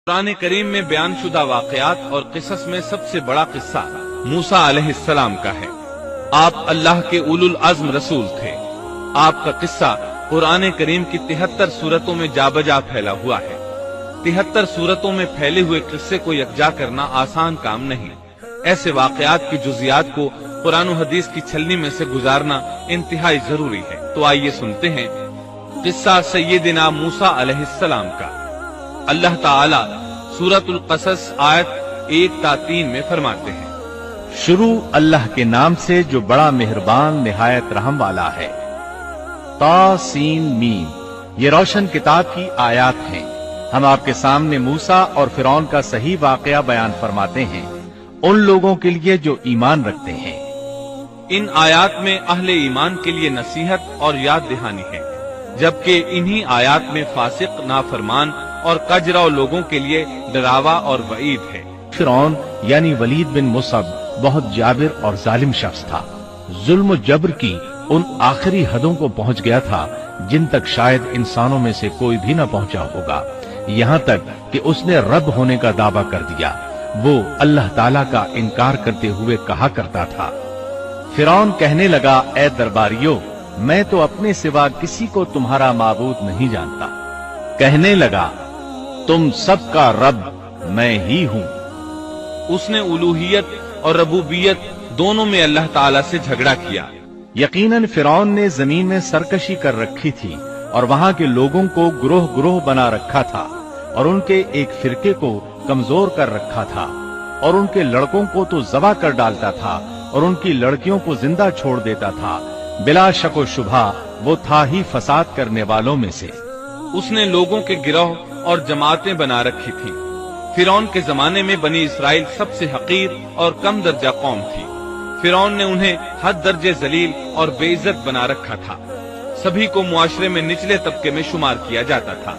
قرآن کریم میں بیان شدہ واقعات اور قصص میں سب سے بڑا قصہ موسیٰ علیہ السلام کا ہے۔ آپ اللہ کے اولو العزم رسول تھے۔ آپ کا قصہ قرآن کریم کی 73 سورتوں میں جا بجا پھیلا ہوا ہے۔ 73 سورتوں میں پھیلے ہوئے قصے کو یکجا کرنا آسان کام نہیں۔ ایسے واقعات کی جزیات کو قرآن و حدیث کی چھلنی میں سے گزارنا انتہائی ضروری ہے۔ تو آئیے سنتے ہیں قصہ سیدنا موسیٰ علیہ السلام کا۔ اللہ تعالی سورۃ القصص آیت 1 تا 3 میں فرماتے ہیں، شروع اللہ کے نام سے جو بڑا مہربان نہایت رحم والا ہے۔ تا سین میم، یہ روشن کتاب کی آیات ہیں۔ ہم آپ کے سامنے موسیٰ اور فرعون کا صحیح واقعہ بیان فرماتے ہیں ان لوگوں کے لیے جو ایمان رکھتے ہیں۔ ان آیات میں اہل ایمان کے لیے نصیحت اور یاد دہانی ہے، جبکہ انہی آیات میں فاسق، نافرمان اور کجراؤ لوگوں کے لیے ڈراوا اور وعید ہے۔ فرعون یعنی ولید بن مصعب بہت جابر اور ظالم شخص تھا۔ ظلم و جبر کی ان آخری حدوں کو پہنچ گیا تھا جن تک شاید انسانوں میں سے کوئی بھی نہ پہنچا ہوگا، یہاں تک کہ اس نے رب ہونے کا دعویٰ کر دیا۔ وہ اللہ تعالیٰ کا انکار کرتے ہوئے کہا کرتا تھا۔ فرعون کہنے لگا، اے درباریوں، میں تو اپنے سوا کسی کو تمہارا معبود نہیں جانتا۔ کہنے لگا، تم سب کا رب میں ہی ہوں۔ اس نے الوہیت اور ربوبیت دونوں میں اللہ تعالیٰ سے جھگڑا کیا۔ یقیناً فرعون نے زمین میں سرکشی کر رکھی تھی اور وہاں کے لوگوں کو گروہ گروہ بنا رکھا تھا اور ان کے ایک فرقے کو کمزور کر رکھا تھا اور ان کے لڑکوں کو تو ذبح کر ڈالتا تھا اور ان کی لڑکیوں کو زندہ چھوڑ دیتا تھا۔ بلا شک و شبہ وہ تھا ہی فساد کرنے والوں میں سے۔ اس نے لوگوں کے گروہ اور جماعتیں بنا رکھی تھی۔ فرعون کے زمانے میں بنی اسرائیل سب سے حقیر اور کم درجہ قوم تھی۔ فرعون نے انہیں حد درجے ذلیل اور بے عزت بنا رکھا تھا۔ سبھی کو معاشرے میں نچلے طبقے میں شمار کیا جاتا تھا،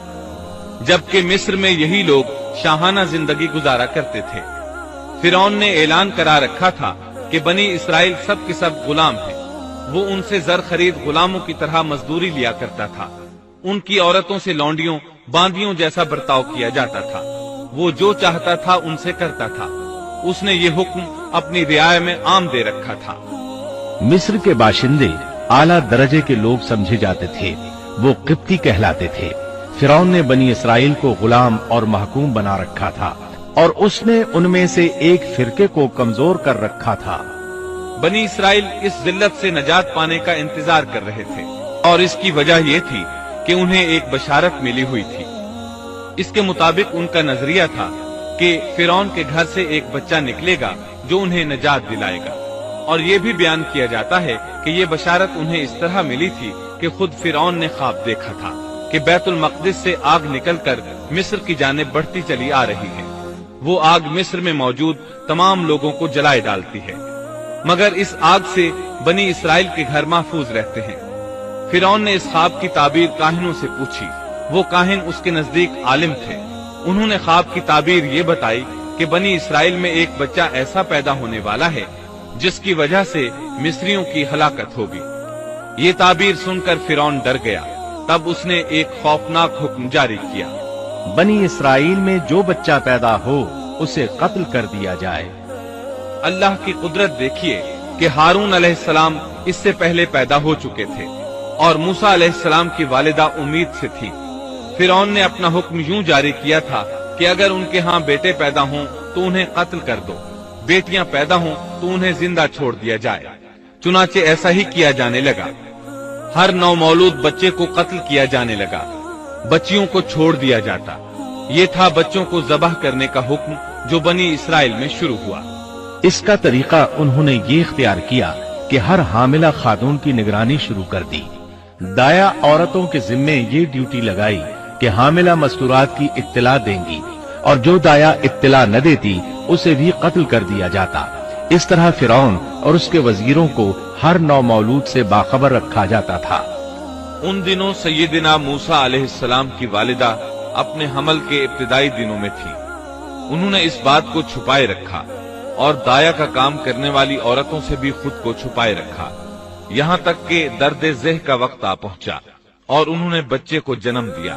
جبکہ مصر میں یہی لوگ شاہانہ زندگی گزارا کرتے تھے۔ فرعون نے اعلان کرا رکھا تھا کہ بنی اسرائیل سب کے سب غلام ہیں۔ وہ ان سے زر خرید غلاموں کی طرح مزدوری لیا کرتا تھا۔ ان کی عورتوں سے لونڈیوں باندیوں جیسا برتاؤ کیا جاتا تھا۔ وہ جو چاہتا تھا ان سے کرتا تھا۔ اس نے یہ حکم اپنی رعایا میں عام دے رکھا تھا۔ مصر کے باشندے اعلیٰ درجے کے لوگ سمجھے جاتے تھے، وہ قبطی کہلاتے تھے۔ فرعون نے بنی اسرائیل کو غلام اور محکوم بنا رکھا تھا اور اس نے ان میں سے ایک فرقے کو کمزور کر رکھا تھا۔ بنی اسرائیل اس ذلت سے نجات پانے کا انتظار کر رہے تھے، اور اس کی وجہ یہ تھی کہ انہیں ایک بشارت ملی ہوئی تھی۔ اس کے مطابق ان کا نظریہ تھا کہ فرعون کے گھر سے ایک بچہ نکلے گا جو انہیں نجات دلائے گا، اور یہ بھی بیان کیا جاتا ہے کہ یہ بشارت انہیں اس طرح ملی تھی کہ خود فرعون نے خواب دیکھا تھا کہ بیت المقدس سے آگ نکل کر مصر کی جانب بڑھتی چلی آ رہی ہے۔ وہ آگ مصر میں موجود تمام لوگوں کو جلائے ڈالتی ہے، مگر اس آگ سے بنی اسرائیل کے گھر محفوظ رہتے ہیں۔ فرعون نے اس خواب کی تعبیر کاہنوں سے پوچھی۔ وہ کاہن اس کے نزدیک عالم تھے۔ انہوں نے خواب کی تعبیر یہ بتائی کہ بنی اسرائیل میں ایک بچہ ایسا پیدا ہونے والا ہے جس کی وجہ سے مصریوں کی ہلاکت ہوگی۔ یہ تعبیر سن کر فرعون ڈر گیا۔ تب اس نے ایک خوفناک حکم جاری کیا، بنی اسرائیل میں جو بچہ پیدا ہو اسے قتل کر دیا جائے۔ اللہ کی قدرت دیکھیے کہ ہارون علیہ السلام اس سے پہلے پیدا ہو چکے تھے اور موسیٰ علیہ السلام کی والدہ امید سے تھی۔ فرعون نے اپنا حکم یوں جاری کیا تھا کہ اگر ان کے ہاں بیٹے پیدا ہوں تو انہیں قتل کر دو، بیٹیاں پیدا ہوں تو انہیں زندہ چھوڑ دیا جائے۔ چنانچہ ایسا ہی کیا جانے لگا۔ ہر نو مولود بچے کو قتل کیا جانے لگا، بچیوں کو چھوڑ دیا جاتا۔ یہ تھا بچوں کو ذبح کرنے کا حکم جو بنی اسرائیل میں شروع ہوا۔ اس کا طریقہ انہوں نے یہ اختیار کیا کہ ہر حاملہ خاتون کی نگرانی شروع کر دی۔ دایا عورتوں کے ذمے یہ ڈیوٹی لگائی کہ حاملہ مستورات کی اطلاع دیں گی، اور جو دایا اطلاع نہ دیتی اسے بھی قتل کر دیا جاتا۔ اس طرح فرعون اور اس کے وزیروں کو ہر نو مولود سے باخبر رکھا جاتا تھا۔ ان دنوں سیدنا موسیٰ علیہ السلام کی والدہ اپنے حمل کے ابتدائی دنوں میں تھی۔ انہوں نے اس بات کو چھپائے رکھا اور دایا کا کام کرنے والی عورتوں سے بھی خود کو چھپائے رکھا، یہاں تک کہ درد ذہ کا وقت آ پہنچا اور انہوں نے بچے کو جنم دیا۔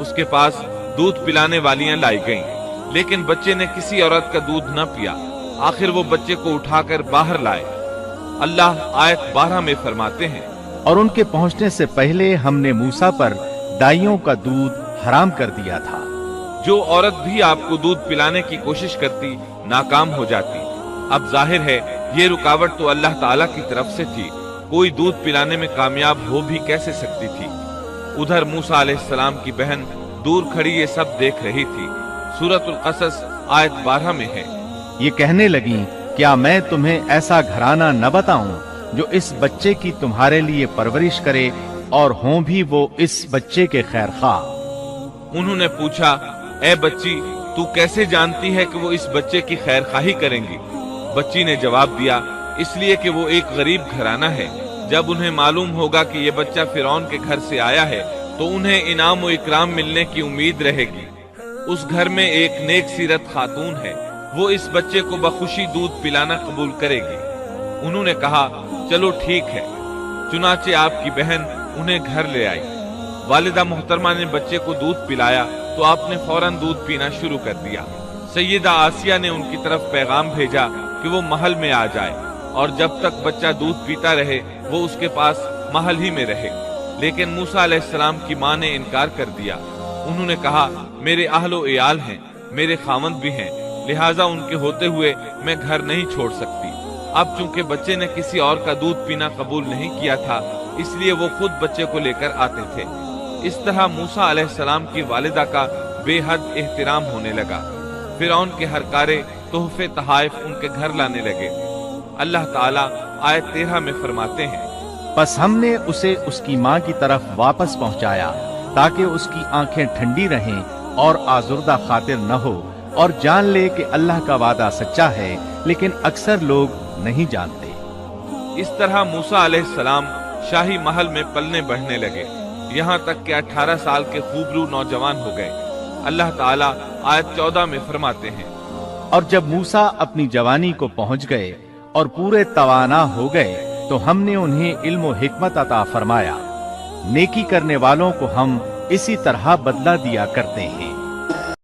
اس کے پاس دودھ پلانے والیاں لائی گئیں، لیکن بچے نے کسی عورت کا دودھ نہ پیا۔ آخر وہ بچے کو اٹھا کر باہر لائے۔ اللہ آیت 12 میں فرماتے ہیں، اور ان کے پہنچنے سے پہلے ہم نے موسیٰ پر دائیوں کا دودھ حرام کر دیا تھا۔ جو عورت بھی آپ کو دودھ پلانے کی کوشش کرتی ناکام ہو جاتی۔ اب ظاہر ہے یہ رکاوٹ تو اللہ تعالیٰ کی طرف سے تھی، کوئی دودھ پلانے میں کامیاب ہو بھی کیسے سکتی تھی۔ ادھر موسیٰ علیہ السلام کی بہن دور کھڑی یہ سب دیکھ رہی تھی۔ سورۃ القصص آیت 12 میں ہے، یہ کہنے لگیں، کیا میں تمہیں ایسا گھرانہ نہ بتاؤں جو اس بچے کی تمہارے لیے پرورش کرے اور ہوں بھی وہ اس بچے کے خیر خواہ۔ انہوں نے پوچھا، اے بچی تو کیسے جانتی ہے کہ وہ اس بچے کی خیر خواہی کریں گی؟ بچی نے جواب دیا، اس لیے کہ وہ ایک غریب گھرانہ ہے۔ جب انہیں معلوم ہوگا کہ یہ بچہ فرعون کے گھر سے آیا ہے تو انہیں انعام و اکرام ملنے کی امید رہے گی۔ اس گھر میں ایک نیک سیرت خاتون ہے، وہ اس بچے کو بخوشی دودھ پلانا قبول کرے گی۔ انہوں نے کہا، چلو ٹھیک ہے۔ چنانچہ آپ کی بہن انہیں گھر لے آئی۔ والدہ محترمہ نے بچے کو دودھ پلایا تو آپ نے فوراً دودھ پینا شروع کر دیا۔ سیدہ آسیہ نے ان کی طرف پیغام بھیجا کہ وہ محل میں آ جائے اور جب تک بچہ دودھ پیتا رہے وہ اس کے پاس محل ہی میں رہے، لیکن موسیٰ علیہ السلام کی ماں نے انکار کر دیا۔ انہوں نے کہا، میرے اہل و عیال ہیں، میرے خاوند بھی ہیں، لہٰذا ان کے ہوتے ہوئے میں گھر نہیں چھوڑ سکتی۔ اب چونکہ بچے نے کسی اور کا دودھ پینا قبول نہیں کیا تھا، اس لیے وہ خود بچے کو لے کر آتے تھے۔ اس طرح موسیٰ علیہ السلام کی والدہ کا بے حد احترام ہونے لگا۔ فرعون کے ہر کارے تحفے تحائف ان کے گھر لانے لگے۔ اللہ تعالیٰ آیت 13 میں فرماتے ہیں، پس ہم نے اسے اس کی ماں کی طرف واپس پہنچایا تاکہ اس کی آنکھیں ٹھنڈی رہیں اور آزردہ خاطر نہ ہو، اور جان لے کہ اللہ کا وعدہ سچا ہے، لیکن اکثر لوگ نہیں جانتے۔ اس طرح موسیٰ علیہ السلام شاہی محل میں پلنے بڑھنے لگے، یہاں تک کہ 18 سال کے خوبرو نوجوان ہو گئے۔ اللہ تعالیٰ آیت 14 میں فرماتے ہیں، اور جب موسیٰ اپنی جوانی کو پہنچ گئے اور پورے توانا ہو گئے تو ہم نے انہیں علم و حکمت عطا فرمایا۔ نیکی کرنے والوں کو ہم اسی طرح بدلہ دیا کرتے ہیں۔